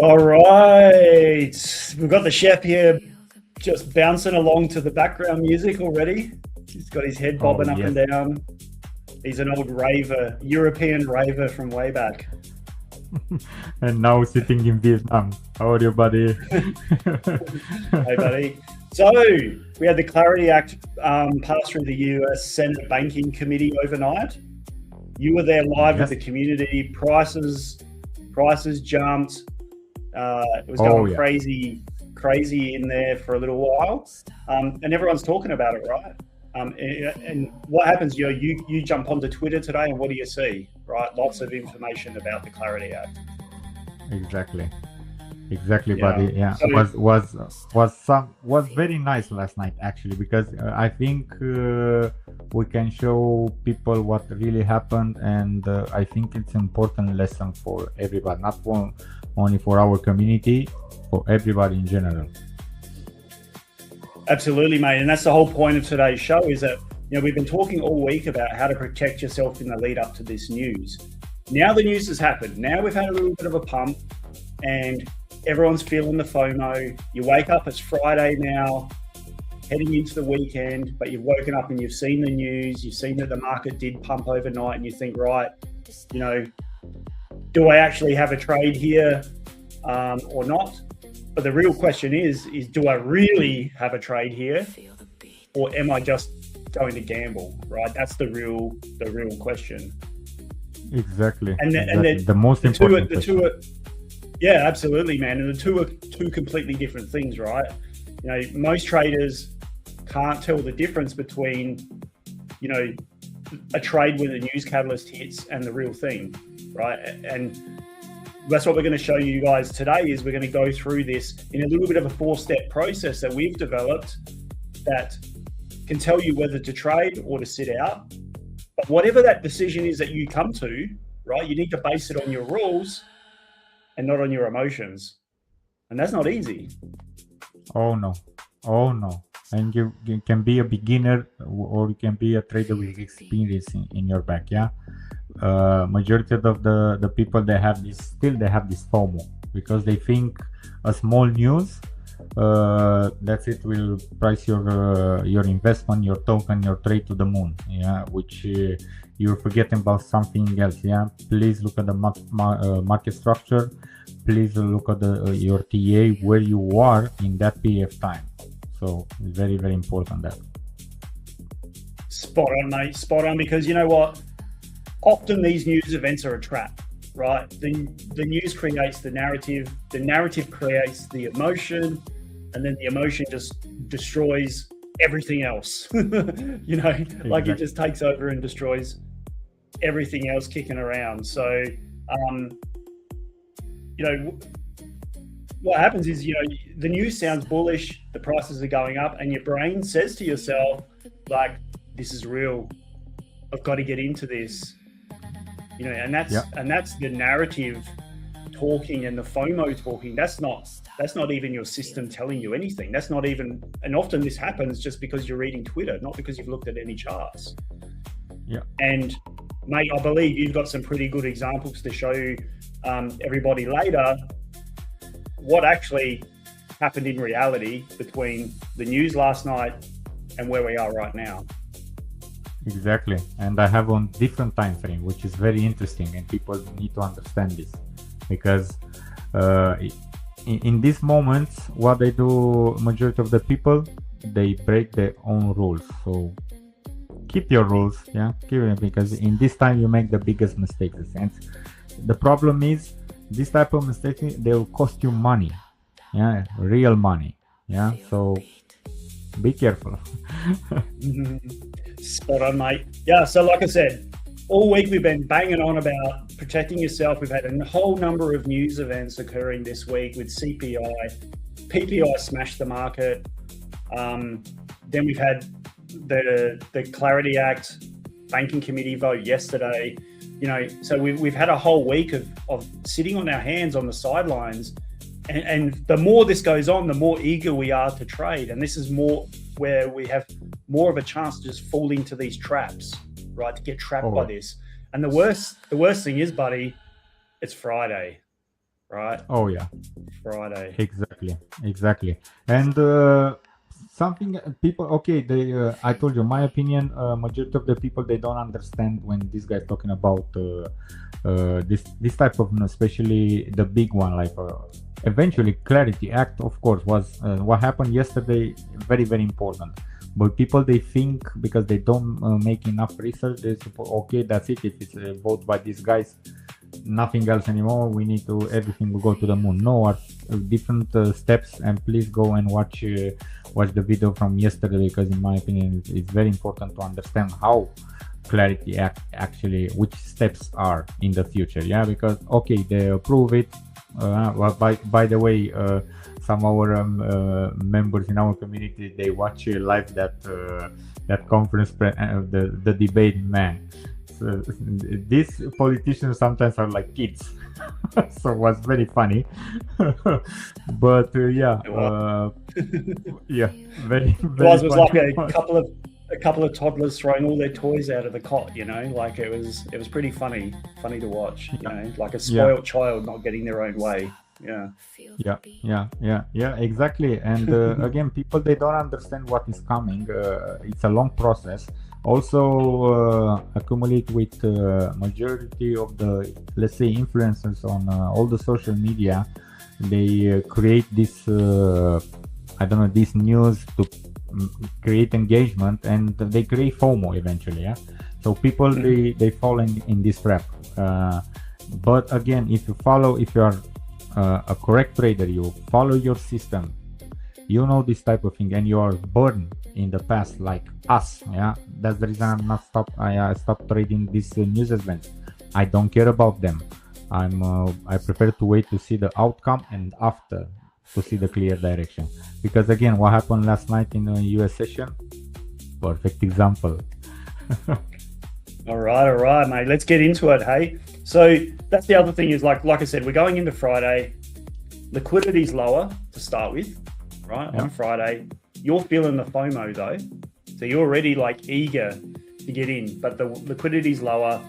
All right, we've got the chef here just bouncing along to the background music already. He's got his head bobbing up and down. He's an old raver, European raver from way back. And now sitting in Vietnam. How are you, buddy? Hey, buddy. So we had the Clarity Act pass through the US Senate Banking Committee overnight. You were there live with the community. Prices jumped. It was going crazy in there for a little while, and everyone's talking about it, right? And what happens? You jump onto Twitter today, and what do you see? Right, lots of information about the Clarity Act. Exactly, buddy. Yeah, so, was very nice last night actually, because I think we can show people what really happened, and I think it's an important lesson for everybody, not only for our community, for everybody in general. Absolutely, mate, and that's the whole point of today's show. Is that we've been talking all week about how to protect yourself in the lead up to this news. Now the news has happened. Now we've had a little bit of a pump, and everyone's feeling the FOMO. You wake up, it's Friday now, heading into the weekend, but you've woken up and you've seen the news, you've seen that the market did pump overnight, and you think, right, do I actually have a trade here or not? But the real question is do I really have a trade here, or am I just going to gamble, right? That's the real question. Exactly. And the most important question. Yeah, absolutely, man. And the two are two completely different things, right? Most traders can't tell the difference between, a trade when the news catalyst hits and the real thing, right? And that's what we're going to show you guys today. Is we're going to go through this in a little bit of a 4-step process that we've developed that can tell you whether to trade or to sit out. But whatever that decision is that you come to, right, you need to base it on your rules and not on your emotions. And that's not easy. Oh no. And you can be a beginner, or you can be a trader with experience in your back. Majority of the people, they have this FOMO, because they think a small news, that's it, will price your investment, your token, your trade to the moon. Which you're forgetting about something else. Please look at the market structure. Please look at your TA, where you are in that period of time. So it's very, very important that. Spot on, mate. Spot on, because you know what? Often these news events are a trap, right? The news creates the narrative creates the emotion, and then the emotion just destroys everything else. Like it just takes over and destroys everything else kicking around. So, what happens is, the news sounds bullish, the prices are going up, and your brain says to yourself, like, this is real. I've got to get into this. And that's the narrative talking and the FOMO talking. That's not even your system telling you anything. That's not even, and often this happens just because you're reading Twitter, not because you've looked at any charts. And mate, I believe you've got some pretty good examples to show everybody later what actually happened in reality between the news last night and where we are right now. Exactly, and I have on different time frame, which is very interesting, and people need to understand this, because in these moments, what they do, majority of the people, they break their own rules. So keep your rules, keep it, because in this time you make the biggest mistakes. And the problem is, this type of mistakes, they will cost you money, real money. So be careful. Spot on, mate. So like I said, all week we've been banging on about protecting yourself. We've had a whole number of news events occurring this week with CPI, PPI smashed the market. Then we've had the Clarity Act Banking Committee vote yesterday. So we've had a whole week of sitting on our hands on the sidelines, and the more this goes on, the more eager we are to trade. And this is more where we have more of a chance to just fall into these traps, right? To get trapped by this. And the worst thing is, buddy, it's Friday, right? Oh yeah, Friday. exactly. And something people, okay, they I told you my opinion. Majority of the people, they don't understand when this guy's talking about this type of, especially the big one, like eventually Clarity Act, of course, was what happened yesterday, very very important. But people, they think because they don't make enough research, they suppose, okay, that's it. If it's a vote by these guys, nothing else anymore. We need to, everything will go to the moon. No, are different steps, and please go and watch the video from yesterday, because in my opinion, it's very important to understand how Clarity Act actually, which steps are in the future. Yeah, because okay, they approve it. Well, by the way, some of our members in our community, they watch live that conference, the debate, man. So, these politicians sometimes are like kids, so it was very funny. But yeah, yeah, very very. It was like a couple of toddlers throwing all their toys out of the cot, you know, like it was pretty funny to watch, you know, like a spoiled child not getting their own way. Yeah, exactly. And again, people, they don't understand what is coming. It's a long process. Also accumulate with majority of the, let's say, influencers on all the social media. They create this I don't know, this news to create engagement, and they create FOMO eventually. Yeah, so people, they fall in this trap. But again, if you are a correct trader, you follow your system, you know this type of thing, and you are burned in the past like us. Yeah, that's the reason I stopped trading these news events. I don't care about them. I prefer to wait to see the outcome, and after to see the clear direction. Because again, what happened last night in the US session, perfect example. All right, mate. Let's get into it, hey? So that's the other thing is, like I said, we're going into Friday. Liquidity's lower to start with, right? On Friday. You're feeling the FOMO though. So you're already like eager to get in, but the liquidity's lower.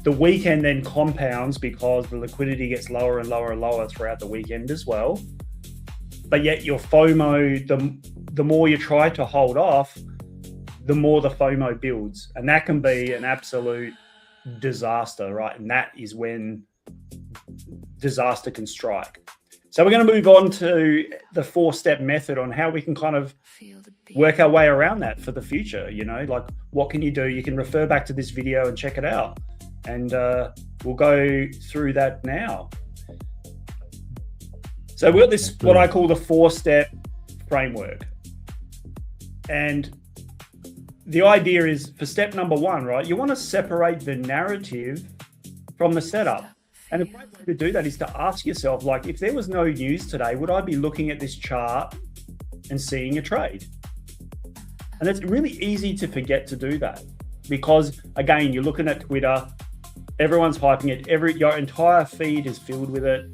The weekend then compounds because the liquidity gets lower and lower and lower throughout the weekend as well. But yet your FOMO, the more you try to hold off, the more the FOMO builds. And that can be an absolute disaster, right? And that is when disaster can strike. So we're going to move on to the 4-step method on how we can kind of work our way around that for the future. You know, like, what can you do? You can refer back to this video and check it out. And we'll go through that now. So we've got this, what I call the 4-step framework. And the idea is, for step number 1, right, you want to separate the narrative from the setup. And a great way to do that is to ask yourself, like, if there was no news today, would I be looking at this chart and seeing a trade? And it's really easy to forget to do that, because again, you're looking at Twitter, everyone's hyping it, your entire feed is filled with it,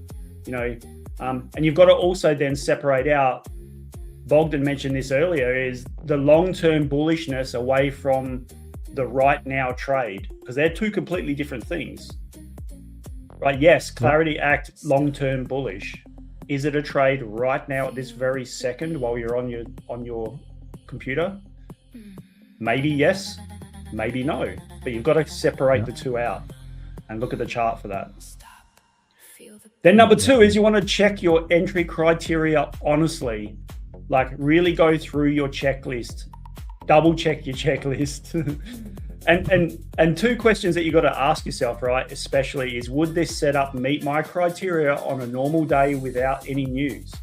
you know, and you've got to also then separate out, Bogdan mentioned this earlier, is the long-term bullishness away from the right now trade, because they're two completely different things, right? Yes, Clarity Act, long-term bullish. Is it a trade right now at this very second while you're on your computer? Maybe yes, maybe no, but you've got to separate the two out and look at the chart for that. Then number 2 is you want to check your entry criteria honestly. Like, really go through your checklist, double check your checklist. and 2 questions that you got to ask yourself, right, especially, is, would this setup meet my criteria on a normal day without any news?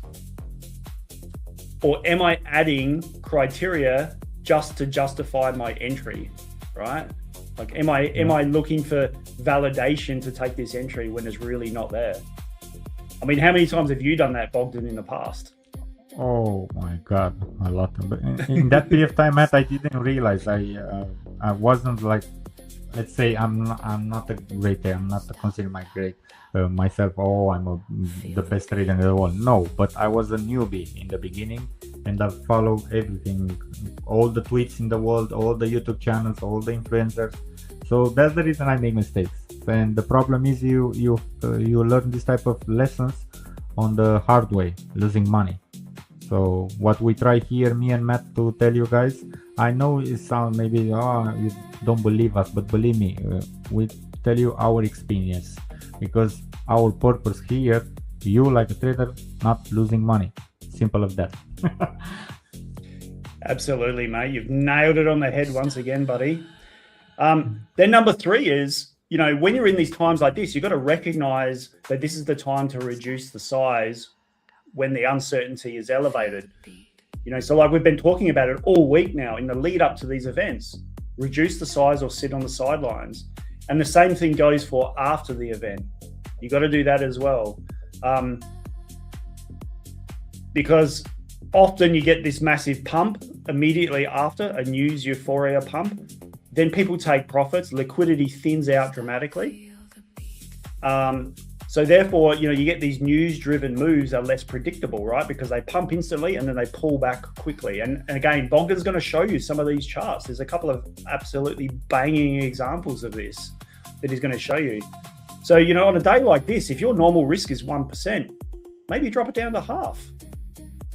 Or am I adding criteria just to justify my entry, right? Like, am I looking for validation to take this entry when it's really not there? I mean, how many times have you done that, Bogdan, in the past? Oh my God, a lot. But in that period of time, Matt, I didn't realize I wasn't, like, let's say I'm not a great trader. I'm not considering myself. Oh, I'm the best trader in the world. No, but I was a newbie in the beginning, and I've followed everything, all the tweets in the world, all the YouTube channels, all the influencers. So that's the reason I make mistakes. And the problem is you learn this type of lessons on the hard way, losing money. So what we try here, me and Matt, to tell you guys, I know it sounds maybe, you don't believe us, but believe me, we tell you our experience, because our purpose here, you like a trader, not losing money. Simple as that. Absolutely, mate. You've nailed it on the head once again, buddy. Then number 3 is, when you're in these times like this, you've got to recognize that this is the time to reduce the size when the uncertainty is elevated. So like we've been talking about it all week now in the lead up to these events, reduce the size or sit on the sidelines. And the same thing goes for after the event. You got to do that as well. Because often you get this massive pump immediately after a news euphoria pump. Then people take profits, liquidity thins out dramatically. So therefore, you get these news-driven moves are less predictable, right? Because they pump instantly and then they pull back quickly. And again, Bonker's going to show you some of these charts. There's a couple of absolutely banging examples of this that he's going to show you. So, on a day like this, if your normal risk is 1%, maybe drop it down to half.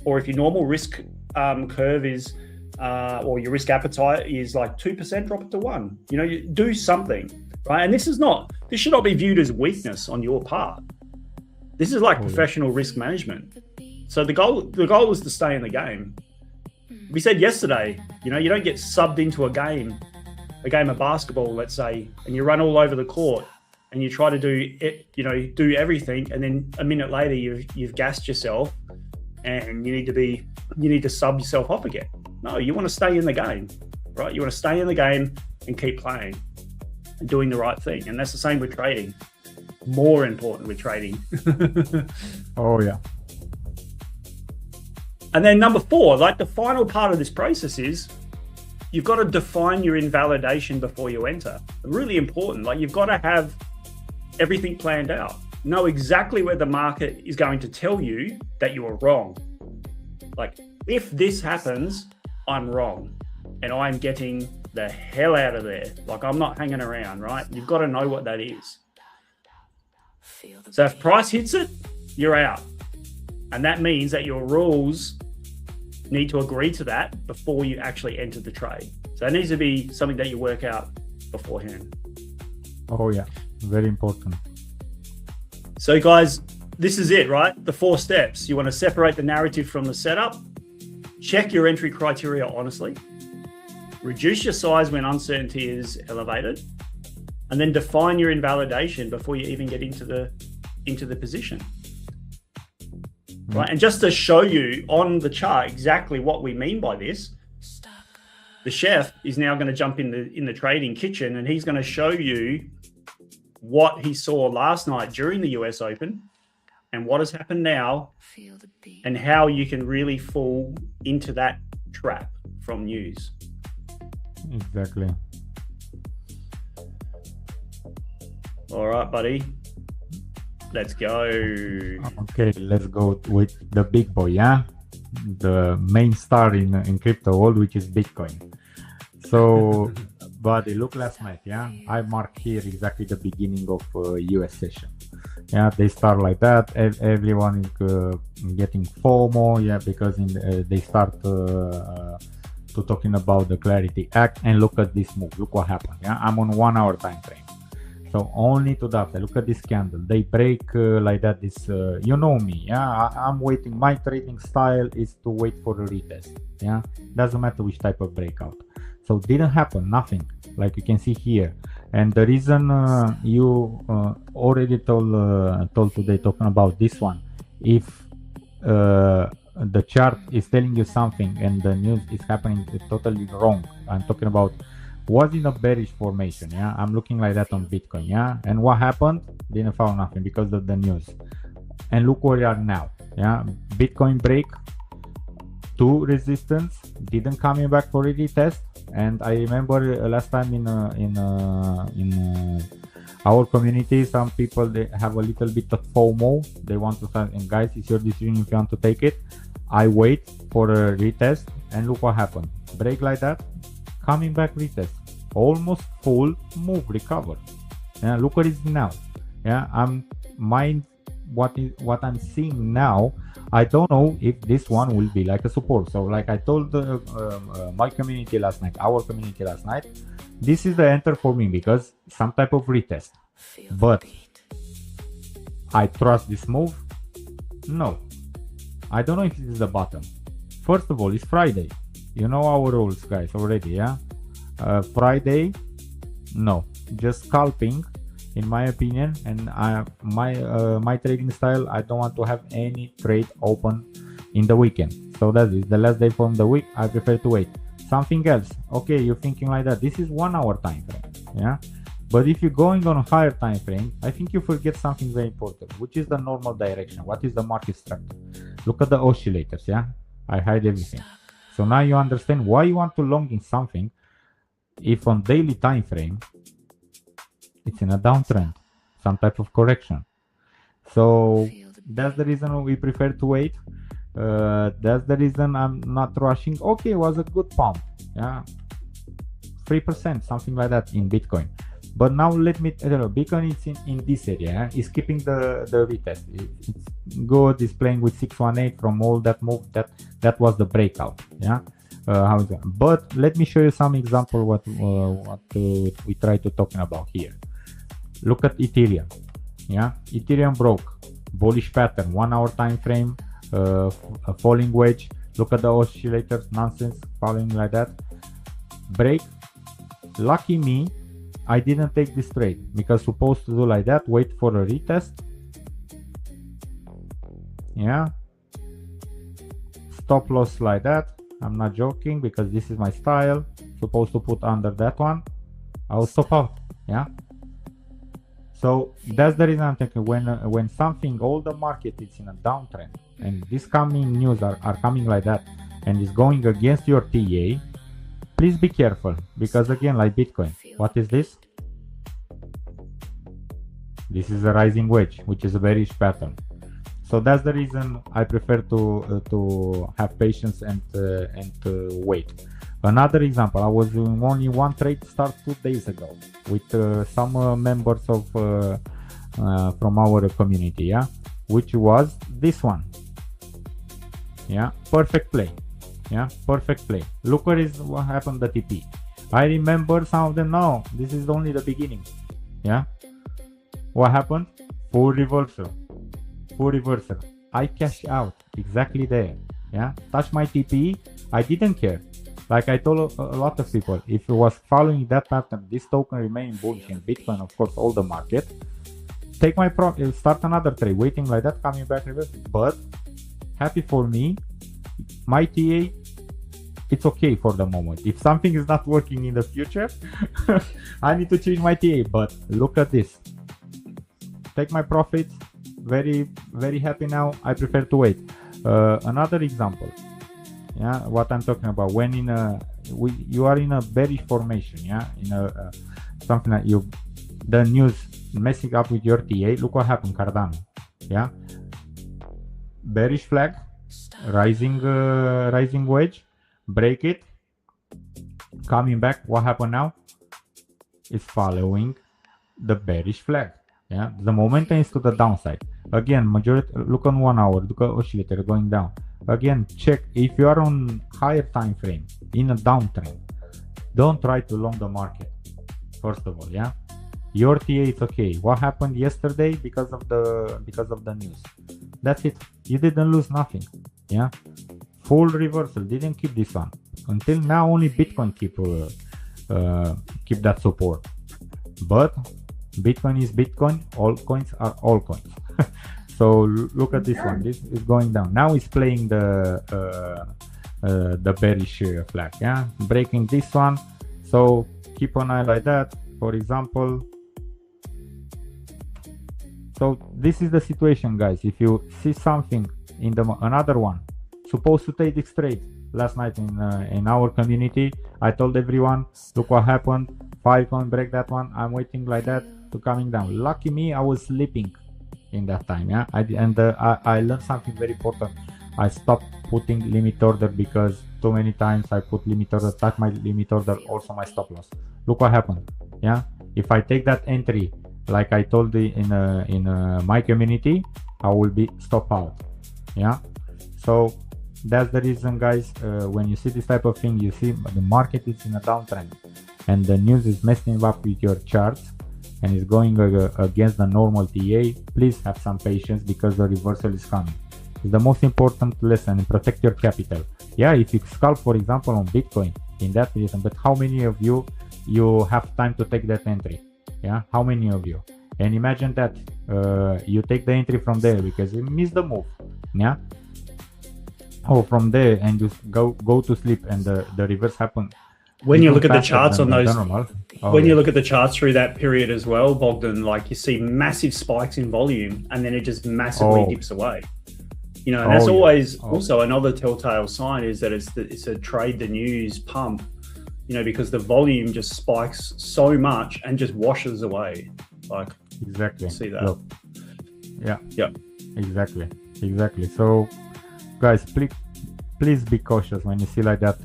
Or if your normal risk curve is, or your risk appetite is like 2%, drop it to 1. You do something, right? And this should not be viewed as weakness on your part. This is like professional risk management. So the goal is to stay in the game. We said yesterday, you don't get subbed into a game of basketball, let's say, and you run all over the court and you try to do it, do everything, and then a minute later you've gassed yourself and you need to sub yourself off again. No, you want to stay in the game, right? You want to stay in the game and keep playing and doing the right thing. And that's the same with trading. More important with trading. Oh, yeah. And then number 4, like the final part of this process is you've got to define your invalidation before you enter. Really important. Like you've got to have everything planned out. Know exactly where the market is going to tell you that you are wrong. Like if this happens, I'm wrong and I'm getting the hell out of there. Like I'm not hanging around, right? You've got to know what that is. So if price hits it, you're out. And that means that your rules need to agree to that before you actually enter the trade. So that needs to be something that you work out beforehand. Oh yeah, very important. So guys, this is it, right? The 4 steps. You want to separate the narrative from the setup, check your entry criteria honestly, reduce your size when uncertainty is elevated, and then define your invalidation before you even get into the position. Right? And just to show you on the chart exactly what we mean by this, the chef is now going to jump in the trading kitchen and he's going to show you what he saw last night during the US Open and what has happened now and how you can really fall into that trap from news. Exactly. All right, buddy. Let's go. Okay, let's go with the big boy, yeah? The main star in crypto world, which is Bitcoin. So, buddy, look last night, yeah? I marked here exactly the beginning of US session. Yeah, they start like that. Everyone is getting FOMO, yeah, because they start to talking about the Clarity Act. And look at this move. Look what happened, yeah? I'm on 1 hour time frame. So only to that, look at this candle. They break like that. This, you know me, yeah. I'm waiting. My trading style is to wait for a retest. Yeah, doesn't matter which type of breakout. So didn't happen, nothing. Like you can see here. And the reason you already told today talking about this one, if the chart is telling you something and the news is happening totally wrong. I'm talking about was in a bearish formation, yeah. I'm looking like that on Bitcoin, yeah. And what happened? Didn't found nothing because of the news. And look where we are now, yeah. Bitcoin break 2 resistance, didn't coming back for a retest. And I remember last time in our community, some people they have a little bit of FOMO. They want to start, and guys, it's your decision if you want to take it. I wait for a retest, and look what happened. Break like that, coming back retest, almost full move recover. Yeah, look what it is now. Yeah, what I'm seeing now. I don't know if this one will be like a support. So like I told my community last night, our community last night, this is the enter for me because some type of retest. But I trust this move? No. I don't know if it is the bottom. First of all, it's Friday. You know our rules, guys, already, yeah? Friday, no. Just scalping, in my opinion, and my trading style, I don't want to have any trade open in the weekend. So that is the last day from the week. I prefer to wait. Something else, okay, you're thinking like that. This is 1 hour time frame, yeah? But if you're going on a higher time frame, I think you forget something very important, which is the normal direction. What is the market structure? Look at the oscillators, yeah? I hide everything. So now you understand why you want to long in something if on daily time frame it's in a downtrend, some type of correction. So that's the reason we prefer to wait. That's the reason I'm not rushing. Okay, it was a good pump, yeah, 3%, something like that in Bitcoin. But now let me tell you, Bitcoin is in this area, is keeping the retest. It's good, it's playing with 618 from all that move. That was the breakout, yeah. How is that? But let me show you some example what we try to talking about here. Look at Ethereum, yeah. Ethereum broke, bullish pattern, 1 hour time frame, a falling wedge. Look at the oscillators, nonsense, following like that. Break. Lucky me, I didn't take this trade because supposed to do like that, wait for a retest, yeah, stop loss like that. I'm not joking because this is my style. Supposed to put under that one, I'll stop out, yeah. So that's the reason I'm thinking when something, all the market is in a downtrend and these coming news are coming like that and is going against your TA, please be careful, because again, like Bitcoin, what is this? This is a rising wedge, which is a bearish pattern. So that's the reason I prefer to have patience and wait. Another example, I was doing only one trade start 2 days ago with some members of from our community, yeah, which was this one, yeah, perfect play. Yeah, perfect play. Look what happened to the TP. I remember some of them. No, this is only the beginning. Yeah, what happened? Full reversal. Full reversal. I cashed out exactly there. Yeah, touch my TP. I didn't care. Like I told a lot of people, if it was following that pattern, this token remaining bullish in Bitcoin, of course, all the market. Take my profit, start another trade, waiting like that, coming back reverse. But happy for me, my TA. It's okay for the moment. If something is not working in the future, I need to change my TA. But look at this. Take my profits. Very, very happy now. I prefer to wait. Another example. Yeah, what I'm talking about. When you are in a bearish formation. Yeah, in a something like the news messing up with your TA. Look what happened, Cardano. Yeah, bearish flag, rising wedge. Break it, coming back. What happened now? It's following the bearish flag. Yeah, the momentum is to the downside. Again, majority. Look on 1 hour. Look at oscillator going down. Again, check if you are on higher time frame in a downtrend. Don't try to long the market. First of all, yeah, your TA is okay. What happened yesterday because of the news? That's it. You didn't lose nothing. Yeah. Full reversal, didn't keep this one until now. Only Bitcoin keep that support, but Bitcoin is Bitcoin. All coins are all coins. So look at this one. This is going down now. It's playing the bearish flag. Yeah, breaking this one. So keep an eye like that. For example. So this is the situation, guys. If you see something in another one. Supposed to take this trade last night in our community, I told everyone, look what happened. 5 coin break that one. I'm waiting like that to coming down. Lucky me, I was sleeping in that time. Yeah, I learned something very important. I stopped putting limit order because too many times I put limit order, touch my limit order, also my stop loss. Look what happened. Yeah, if I take that entry, like I told in my community, I will be stop out. Yeah, so that's the reason, guys. When you see this type of thing, you see the market is in a downtrend and the news is messing up with your charts and is going against the normal TA. Please have some patience because the reversal is coming. It's the most important lesson, and protect your capital. Yeah, if you scalp, for example, on Bitcoin in that reason, but how many of you have time to take that entry? Yeah, how many of you? And imagine that you take the entry from there because you missed the move. Yeah, or from there and you go to sleep and the reverse happened. When you look at the charts on those, you look at the charts through that period as well, Bogdan, like you see massive spikes in volume and then it just massively dips away. You know, and that's always also another telltale sign is that it's a trade the news pump, you know, because the volume just spikes so much and just washes away. Like, exactly. See that? Look. Yeah. Yeah. Exactly. So, guys, please be cautious when you see like that.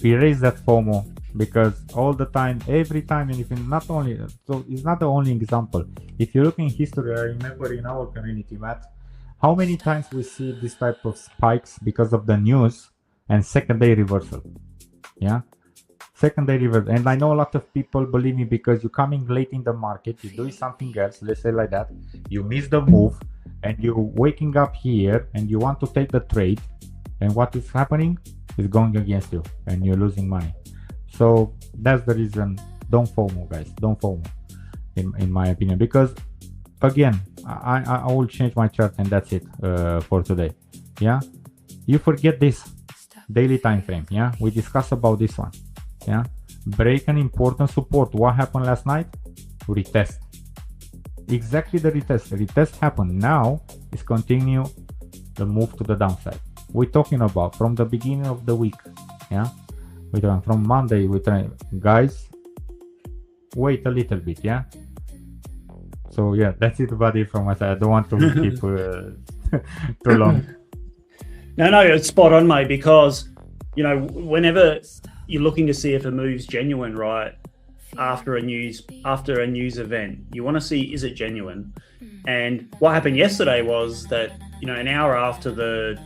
Erase that FOMO, because all the time, every time, and even not only, so it's not the only example. If you look in history, I remember in our community, Matt, how many times we see this type of spikes because of the news and second-day reversal. Yeah, second-day reversal. And I know a lot of people, believe me, because you're coming late in the market, you're doing something else, let's say like that, you miss the move, and you're waking up here and you want to take the trade, and what is happening is going against you and you're losing money. So that's the reason. Don't FOMO, guys. Don't FOMO, in my opinion, because again, I will change my chart and that's it for today. Yeah, you forget this daily time frame. Yeah, we discussed about this one. Yeah, break an important support. What happened last night? Retest. Exactly, the retest happened. Now it's continue the move to the downside. We're talking about from the beginning of the week. Yeah, we're talking from Monday. We're trying, guys, wait a little bit. Yeah, so yeah, that's it, buddy, from my side. I don't want to keep too long. No, it's spot on, mate, because, you know, whenever you're looking to see if a move's genuine, right, after a news event, you want to see, is it genuine? And what happened yesterday was that, you know, an hour after the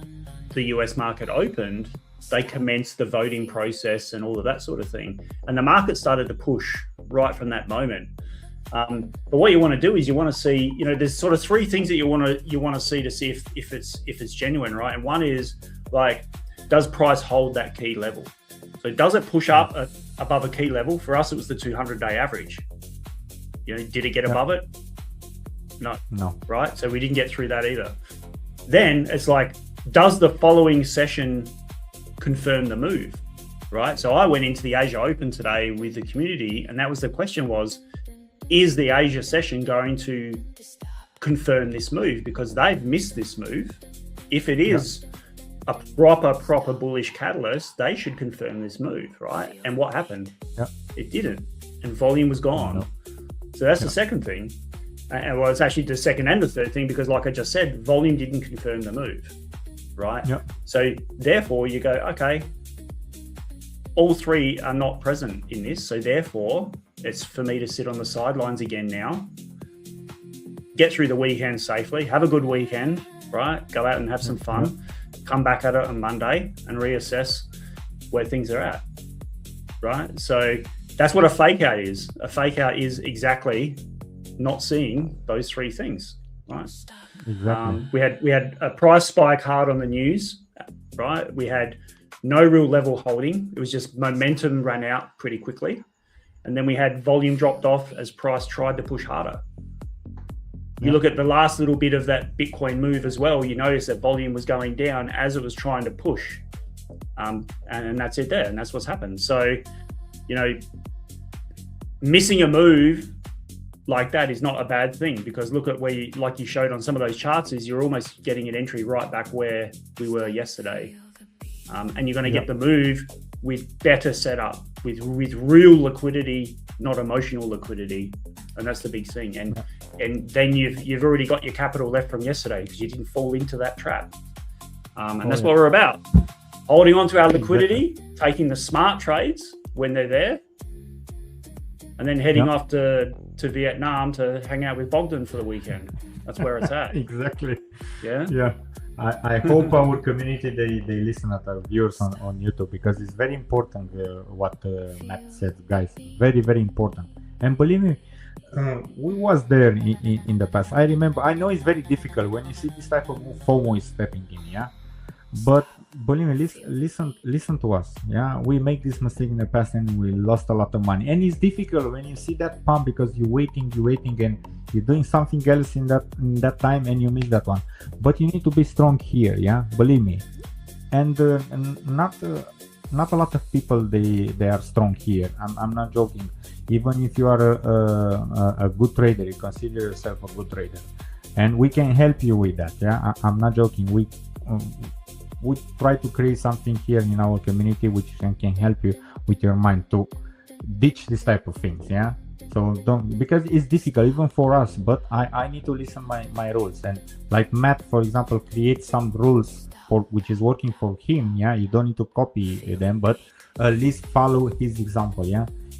US market opened, they commenced the voting process and all of that sort of thing, and the market started to push right from that moment. But what you want to do is you want to see, you know, there's sort of three things that you want to see to see if it's genuine, right? And one is, like, does price hold that key level? So does it push up above a key level? For us, it was the 200-day average. You know, did it get above it? No, right? So we didn't get through that either. Then it's like, does the following session confirm the move, right? So I went into the Asia Open today with the community, and that was the question was, is the Asia session going to confirm this move? Because they've missed this move. If it is a proper bullish catalyst, they should confirm this move, right? And what happened? It didn't, and volume was gone. So that's the second thing. And well, it's actually the second and the third thing, because like I just said, volume didn't confirm the move, right? So therefore you go, okay, all three are not present in this. So therefore it's for me to sit on the sidelines again now, get through the weekend safely, have a good weekend, right? Go out and have some fun, come back at it on Monday and reassess where things are at, right? So that's what a fake out is. A fake out is exactly not seeing those three things, right? Exactly. We had a price spike hard on the news, right? We had no real level holding. It was just momentum ran out pretty quickly. And then we had volume dropped off as price tried to push harder. You look at the last little bit of that Bitcoin move as well, you notice that volume was going down as it was trying to push. And that's it there. And that's what's happened. So, you know, missing a move like that is not a bad thing, because look at where you, like you showed on some of those charts, is you're almost getting an entry right back where we were yesterday. And you're going to get the move with better setup, with real liquidity, not emotional liquidity. And that's the big thing. And then you've already got your capital left from yesterday because you didn't fall into that trap. And that's what we're about. Holding on to our liquidity, taking the smart trades when they're there, and then heading off to Vietnam to hang out with Bogdan for the weekend. That's where it's at. Exactly. Yeah. I hope our community they listen at our viewers on YouTube, because it's very important what Matt said, guys. Very, very important. And believe me, we was there in the past. I remember. I know it's very difficult when you see this type of move. FOMO is stepping in, but believe me, listen to us. We make this mistake in the past and we lost a lot of money. And it's difficult when you see that pump, because you're waiting and you're doing something else in that time and you miss that one. But you need to be strong here, believe me. And not a lot of people they are strong here. I'm not joking. Even if you are a good trader, you consider yourself a good trader, and we can help you with that. I'm not joking. We try to create something here in our community which can help you with your mind to ditch this type of things. So don't, because it's difficult even for us, but I need to listen my rules. And like Matt, for example, create some rules for which is working for him. You don't need to copy them, but at least follow his example.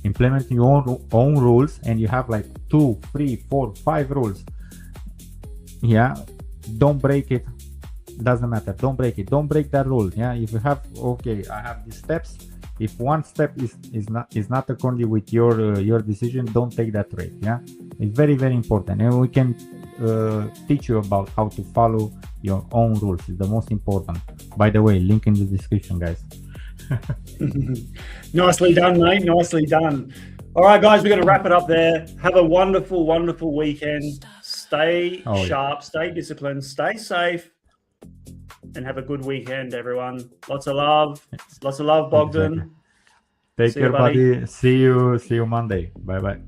Implement your own rules, and you have like 2, 3, 4, 5 rules. Don't break it. Doesn't matter. Don't break it. Don't break that rule. If you have, I have these steps. If one step is not according with your decision, don't take that trade. It's very, very important, and we can teach you about how to follow your own rules. It's the most important. By the way, link in the description, guys. Nicely done, mate. Nicely done. All right, guys, we're going to wrap it up there. Have a wonderful, wonderful weekend. Stay sharp, stay disciplined, stay safe, and have a good weekend, everyone. Lots of love. Lots of love, Bogdan. Exactly. Take care, buddy. See you Monday. Bye-bye.